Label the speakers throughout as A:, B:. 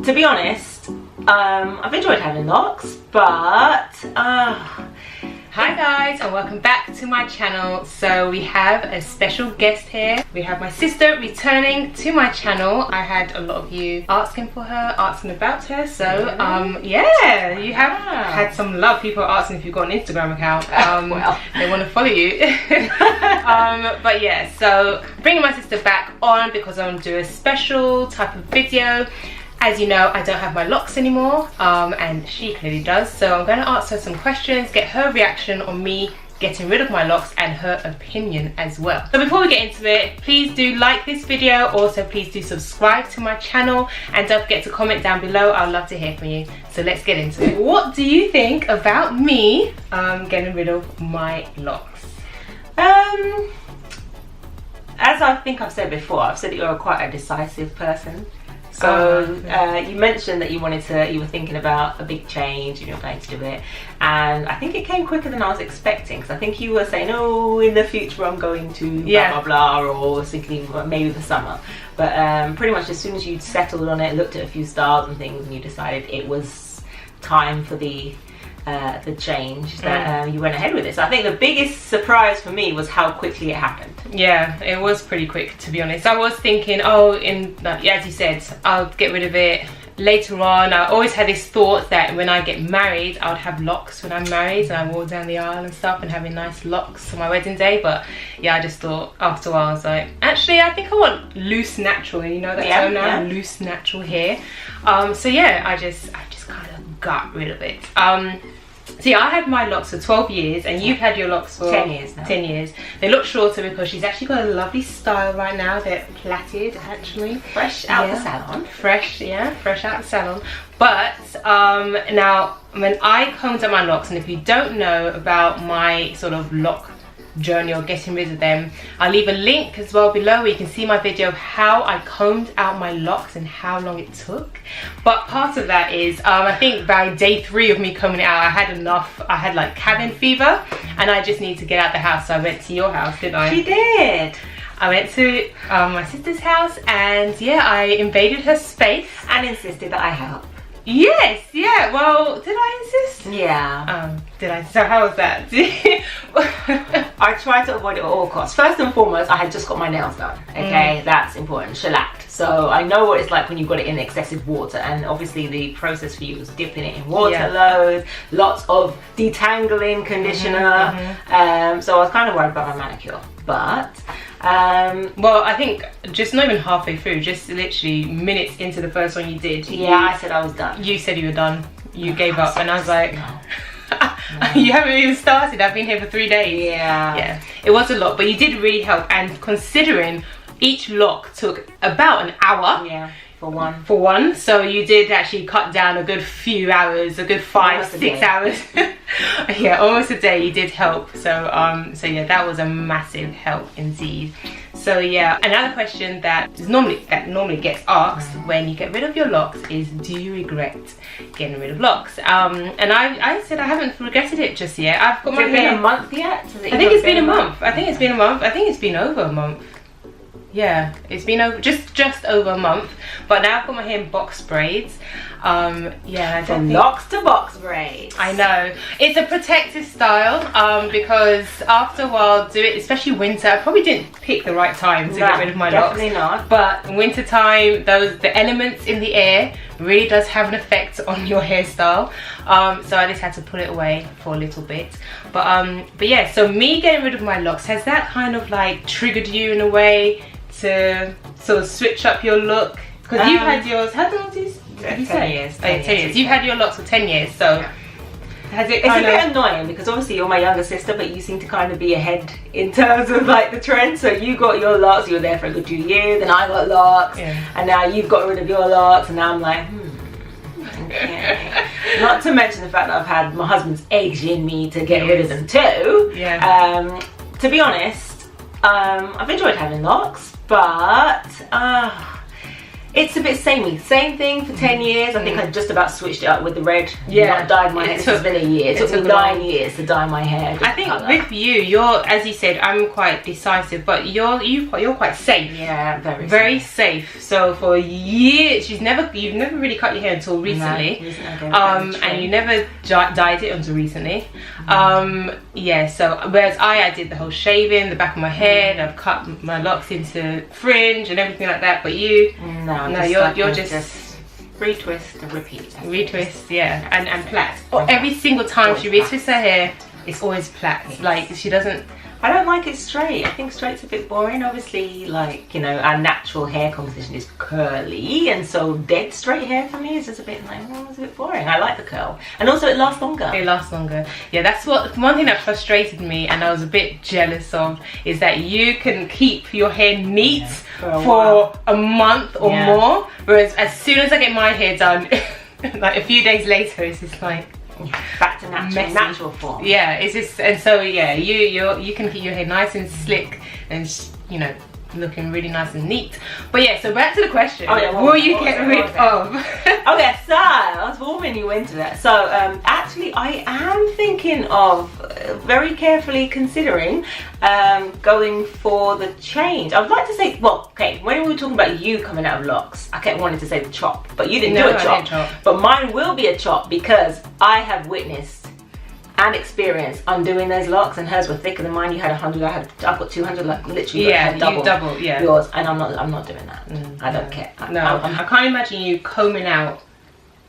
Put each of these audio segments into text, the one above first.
A: To be honest, I've enjoyed having locks, but
B: Hi guys, and welcome back to my channel. So we have a special guest here. We have my sister returning to my channel. I had a lot of you asking for her, asking about her. So yeah, you have had some love. People are asking if you've got an Instagram account.
A: Well,
B: they want to follow you. But yeah, so bringing my sister back on because I want to do a special type of video. As you know, I don't have my locks anymore, and she clearly does. So I'm going to ask her some questions, get her reaction on me getting rid of my locks and her opinion as well. So before we get into it, please do like this video. Also, please do subscribe to my channel and don't forget to comment down below. I'd love to hear from you. So let's get into it. What do you think about me getting rid of my locks?
A: As I think I've said before, I've said that you're quite a decisive person. So you mentioned that you were thinking about a big change and you're going to do it, and I think it came quicker than I was expecting, because I think you were saying, oh, in the future I'm going to blah blah blah, or thinking maybe the summer, but pretty much as soon as you settled on it, looked at a few styles and things, and you decided it was time for the change, that you went ahead with it. So I think the biggest surprise for me was how quickly it happened.
B: Yeah, it was pretty quick, to be honest. I was thinking, oh, as you said, I'll get rid of it later on. I always had this thought that when I get married, I would have locks when I'm married, and I walk down the aisle and stuff and having nice locks on my wedding day. But yeah, I just thought after a while, I was like, actually, I think I want loose natural, you know that term now, loose natural hair. So yeah, I just kind of got rid of it. So yeah, I had my locks for 12 years and you've had your locks for
A: 10 years now.
B: 10 years. They look shorter because she's actually got a lovely style right now. They're plaited, actually.
A: Fresh out the salon.
B: Fresh out the salon. But now, when I combed out my locks, and if you don't know about my sort of lock journey or getting rid of them, I'll leave a link as well below where you can see my video of how I combed out my locks and how long it took. But part of that is I think by day 3 of me combing it out, I had enough. I had like cabin fever and I just need to get out the house. So I went to your house, didn't I?
A: She did.
B: I went to my sister's house, and yeah, I invaded her space
A: and insisted that I help.
B: Yes, yeah. Well, did I insist?
A: Yeah.
B: Did I? So how was that?
A: I tried to avoid it at all costs. First and foremost, I had just got my nails done. Okay, that's important. Shellacked. So I know what it's like when you've got it in excessive water, and obviously the process for you was dipping it in water loads, lots of detangling conditioner. So I was kind of worried about my manicure, but
B: well, I think just not even halfway through, just literally minutes into the first one you did.
A: I said I was done.
B: You said you were done. You gave up, and I was like, no. You haven't even started. I've been here for 3 days. Yeah, it was a lot, but you did really help. And considering each lock took about an hour, for one, so you did actually cut down a good few hours, a good 5-6 hours. Yeah, almost a day. You did help. So so yeah, that was a massive help indeed. So yeah, another question that normally gets asked when you get rid of your locks is, do you regret getting rid of locks? And I said I haven't regretted it just yet. I've got my hair. Has it been
A: a month yet?
B: I think it's been a month. I think it's been a month. I think it's been over a month. Yeah, it's been over just over a month, but now I've got my hair in box braids. Yeah,
A: from locks to box braids.
B: I know it's a protective style because after a while, especially winter. I probably didn't pick the right time to get rid of my locks.
A: Definitely not.
B: But winter time, the elements in the air really does have an effect on your hairstyle. So I just had to put it away for a little bit. But yeah, so me getting rid of my locks, has that kind of like triggered you in a way to sort of switch up your look? Because you've had yours, how long did you say? 10 years. You've had your locks for 10 years, so has it
A: It's a bit annoying because obviously you're my younger sister, but you seem to kind of be ahead in terms of like the trend. So you got your locks, you were there for a good 2 years, then I got locks, and now you've got rid of your locks, and now I'm like, okay. Not to mention the fact that I've had my husband's eggs in me to get rid of them too. To be honest, I've enjoyed having locks, but It's a bit samey. Same thing for 10 years. I think I just about switched it up with the red.
B: Yeah.
A: Not dyed my hair. It's been a year. It took me 9 years to dye my hair.
B: I think with you're, as you said, I'm quite decisive, but you're quite safe.
A: Yeah,
B: very safe. So for years, you've never really cut your hair until recently. No, and you never dyed it until recently. Yeah. So whereas I did the whole shaving, the back of my head, I've cut my locks into fringe and everything like that. But you, no, you're just
A: retwist and repeat.
B: Retwist, yeah, and plait. Every single time she retwists her hair, it's always plait. Like she doesn't.
A: I don't like it straight. I think straight's a bit boring. Obviously, like, you know, our natural hair composition is curly, and so dead straight hair for me is just a bit like, oh, it's a bit boring. I like the curl, and also it lasts longer.
B: It lasts longer. Yeah, that's one thing that frustrated me, and I was a bit jealous of, is that you can keep your hair neat for a month or more, whereas as soon as I get my hair done, like a few days later, it's just like.
A: Back to natural form.
B: Yeah, it's just, and so yeah, you can keep your hair nice and slick and, you know, looking really nice and neat. But yeah, so back to the question. Will you get rid of?
A: Okay, so I was warming you into that. So actually I am thinking of very carefully considering going for the change. I would like to say, well, okay, when we were talking about you coming out of locks, I kept wanting to say the chop, but you didn't do a chop. But mine will be a chop because I have witnessed and experience undoing those locks, and hers were thicker than mine. You had 100, I've got 200, like literally.
B: Yeah, you double, yeah.
A: Yours, and I'm not doing that. I don't care.
B: I can't imagine you combing out,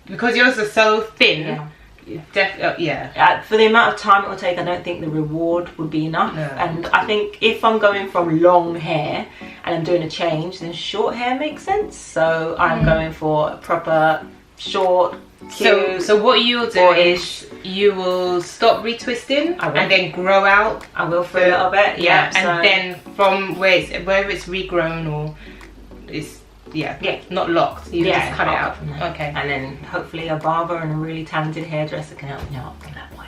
B: because yours are so thin. Yeah.
A: For the amount of time it will take, I don't think the reward would be enough. No. And I think if I'm going from long hair and I'm doing a change, then short hair makes sense. So I'm going for a proper short.
B: So what you'll do is you will stop retwisting and then grow out.
A: I will for a little bit,
B: yeah. And then from wherever it's regrown or it's not locked, you just cut it out. Okay.
A: And then hopefully a barber and a really talented hairdresser can help me out.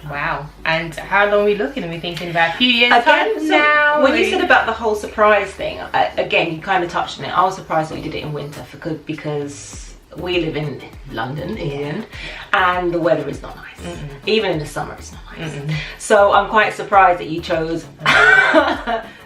B: Wow. And how long are we looking? Are we thinking about a few years time now?
A: When you said about the whole surprise thing, again, you kind of touched on it. I was surprised that we did it in winter because we live in London, England, and the weather is not nice. Even in the summer, it's not nice. So I'm quite surprised that you chose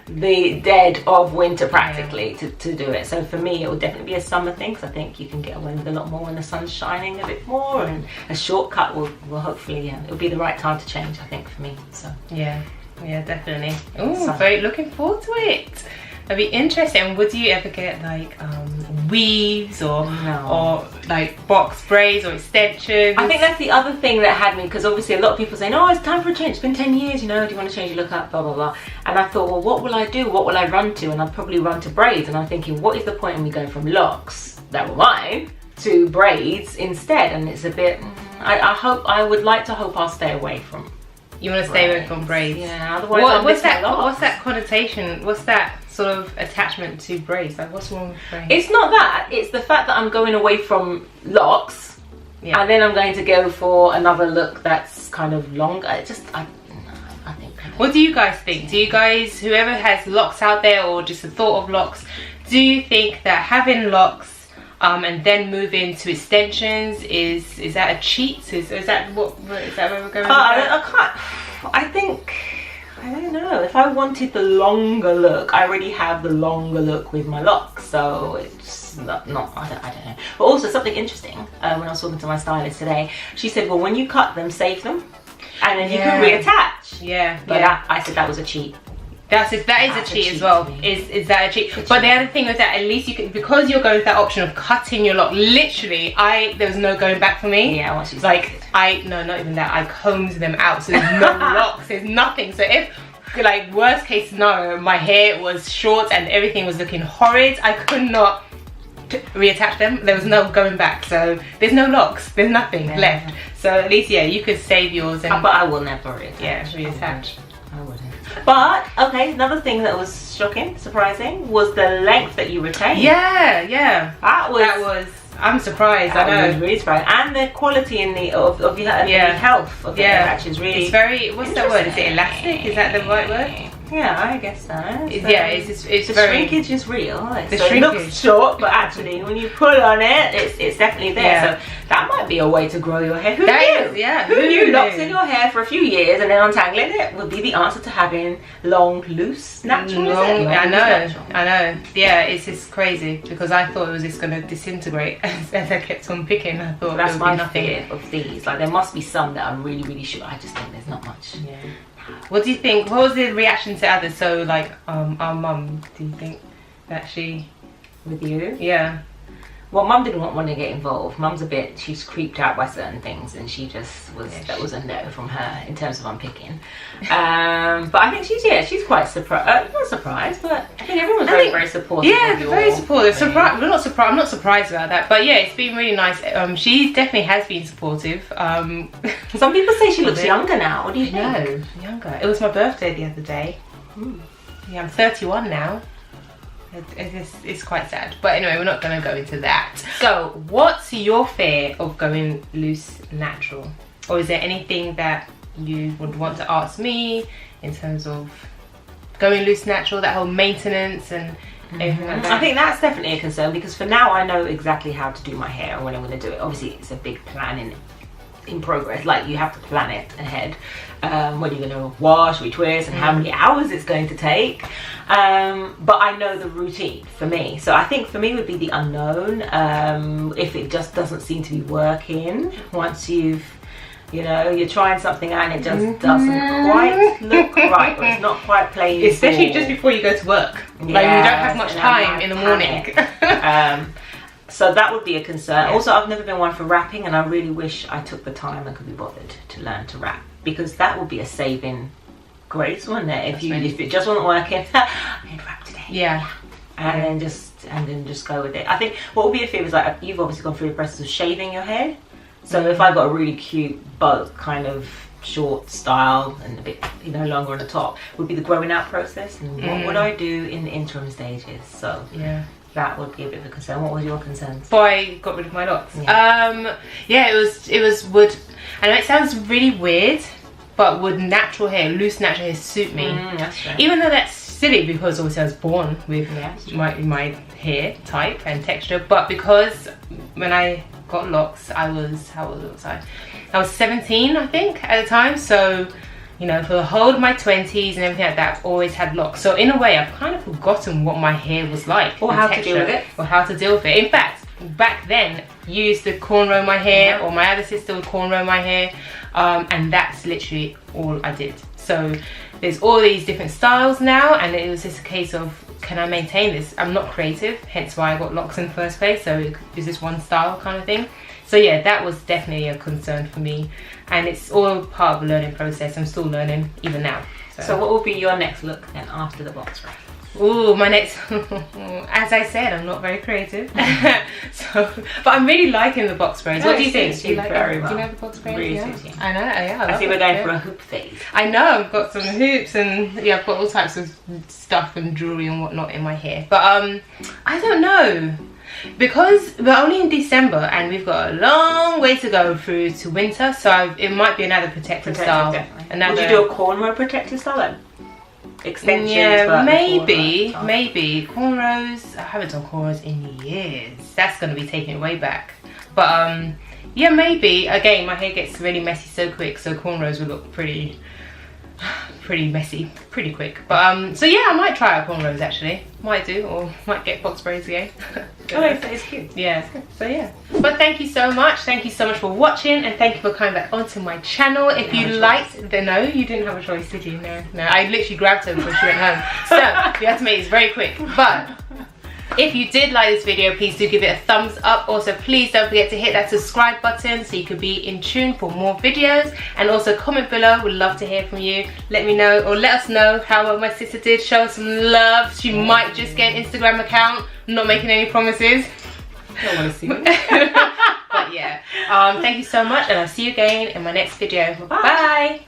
A: the dead of winter practically to do it. So for me, it will definitely be a summer thing, because I think you can get away with a lot more when the sun's shining a bit more, and a shortcut will hopefully, it'll be the right time to change, I think, for me. So
B: yeah, definitely. Oh, very looking forward to it. That'd be interesting. Would you ever get like weaves or like box braids or extensions?
A: I think that's the other thing that had me, because obviously a lot of people saying, oh, it's time for a change, it's been 10 years, you know, do you want to change your look up, blah blah blah. And I thought, well, what will I do, what will I run to? And I'd probably run to braids. And I'm thinking, what is the point in me going from locks that were mine to braids instead? And it's a bit, I would like to hope I'll stay away from.
B: You want to stay away from braids?
A: Yeah, otherwise
B: what's that connotation, what's that sort of attachment to braids? Like, what's wrong with braids?
A: It's not that, it's the fact that I'm going away from locks, and then I'm going to go for another look that's kind of longer. I think.
B: What do you guys think? Do you guys, whoever has locks out there, or just the thought of locks, do you think that having locks and then move into extensions is that a cheat? Is that where we're going?
A: I don't know. If I wanted the longer look, I already have the longer look with my locks, so it's not I don't know. But also something interesting, when I was talking to my stylist today, she said, well, when you cut them, save them, and then you can reattach. But I said that was a cheat.
B: That is a cheat as well. Is that a cheat? But the other thing was that at least you can, because you're going with that option of cutting your lock. Literally, there was no going back for me.
A: Yeah, once you
B: no, not even that. I combed them out, so there's no locks. There's nothing. So if, like, worst case scenario, my hair was short and everything was looking horrid, I could not reattach them. There was no going back. So there's no locks. There's nothing left. So at least you could save yours. And
A: but I will never reattach.
B: Yeah, reattach.
A: I wouldn't. But okay, another thing that was shocking, surprising, was the length that you retained.
B: Yeah. That was. I'm surprised. I was
A: really surprised, and the quality in the of your the health of the hair actually is really.
B: It's very. What's that word? Is it elastic? Is that the right word?
A: Yeah, I guess so.
B: Yeah, it's
A: the
B: very...
A: shrinkage is real.
B: The
A: so
B: shrinkage.
A: It looks short, but actually when you pull on it, it's definitely there.
B: Yeah.
A: So that might be a way to grow your hair. Who
B: That
A: knew?
B: is, yeah.
A: Who knew locks in your hair for a few years and then untangling it would be the answer to having long, loose, natural hair?
B: I know. Yeah, it's just crazy because I thought it was just going to disintegrate as I kept on picking. I thought
A: that's
B: there would
A: my
B: be nothing.
A: fear of these. Like there must be some that I'm really, really sure. I just think there's not much.
B: Yeah. What do you think? What was the reaction to others? So like our mum, do you think that she...
A: With you?
B: Yeah.
A: Well, Mum didn't want to get involved. Mum's she's creeped out by certain things, and she just was, that was a no from her in terms of unpicking. But I think she's quite surprised. Not surprised, but I think everyone's very supportive.
B: Yeah, very supportive. I'm not surprised about that. But yeah, it's been really nice. She definitely has been supportive.
A: Some people say she looks younger now. What do you think?
B: No, younger. It was my birthday the other day. Yeah, I'm 31 now. It's quite sad, but anyway, we're not going to go into that. So what's your fear of going loose natural, or is there anything that you would want to ask me in terms of going loose natural, that whole maintenance and everything like that?
A: I think that's definitely a concern because for now I know exactly how to do my hair and when I'm going to do it. Obviously it's a big plan in progress, like you have to plan it ahead, when you're going to wash, retwist, and how many hours it's going to take, but I know the routine for me. So I think for me would be the unknown, if it just doesn't seem to be working once you're trying something out and it just doesn't quite look right, or it's not quite playing,
B: especially just before you go to work. Like you don't have much time in the morning.
A: So that would be a concern. Yeah. Also, I've never been one for wrapping, and I really wish I took the time and could be bothered to learn to wrap, because that would be a saving grace, wouldn't it? If it just wasn't working, I'm gonna wrap today.
B: Yeah.
A: And then just go with it. I think what would be a fear is like you've obviously gone through the process of shaving your hair. So if I got a really cute but kind of short style and a bit longer on the top, would be the growing out process, and what would I do in the interim stages? So yeah. That would be a bit of a concern. What was your concerns?
B: Before I got rid of my locks?
A: Yeah.
B: It was would, I know it sounds really weird, but would natural hair, loose natural hair suit me?
A: That's right.
B: Even though that's silly because obviously I was born with my hair type and texture, but because when I got locks, how old was I? I was 17, I think, at the time. So for the whole of my 20s and everything like that, I've always had locks. So in a way, I've kind of forgotten what my hair was like.
A: Or how to deal with it.
B: Or how to deal with it. In fact, back then, you used to cornrow my hair, or my other sister would cornrow my hair. And that's literally all I did. So there's all these different styles now, and it was just a case of, can I maintain this? I'm not creative, hence why I got locks in the first place. So is this one style kind of thing? So yeah, that was definitely a concern for me, and it's all part of the learning process. I'm still learning even now.
A: So what will be your next look then after the box wrap?
B: Ooh, my next, as I said, I'm not very creative. But I'm really liking the box braids. What do you think?
A: Do you like very well.
B: Do you know the box braids?
A: Really
B: yeah. I know, yeah.
A: I see we're going for a hoop phase.
B: I know, I've got some hoops and I've got all types of stuff and jewelry and whatnot in my hair. But I don't know. Because we're only in December and we've got a long way to go through to winter, so it might be another protective style.
A: Definitely. Would you do a cornrow protective style then? Extensions?
B: Yeah, maybe cornrows. I haven't done cornrows in years. That's going to be taking it way back. But yeah, maybe. Again, my hair gets really messy so quick, so cornrows will look pretty messy pretty quick. But so yeah, I might try out cornrows actually. Might do, or might get box braids again.
A: Oh, it's cute.
B: Yeah, it's good. So yeah. But thank you so much for watching, and thank you for coming back onto my channel. If you liked the no, you didn't have a choice, did you? No, I literally grabbed her before she went home. So we had to make this very quick. But if you did like this video, please do give it a thumbs up. Also, please don't forget to hit that subscribe button so you could be in tune for more videos. And also comment below, we'd love to hear from you. Let me know, or let us know how well my sister did. Show us some love. She might just get an Instagram account. I'm not making any promises.
A: I don't want to see me.
B: But yeah, thank you so much, and I'll see you again in my next video. Bye.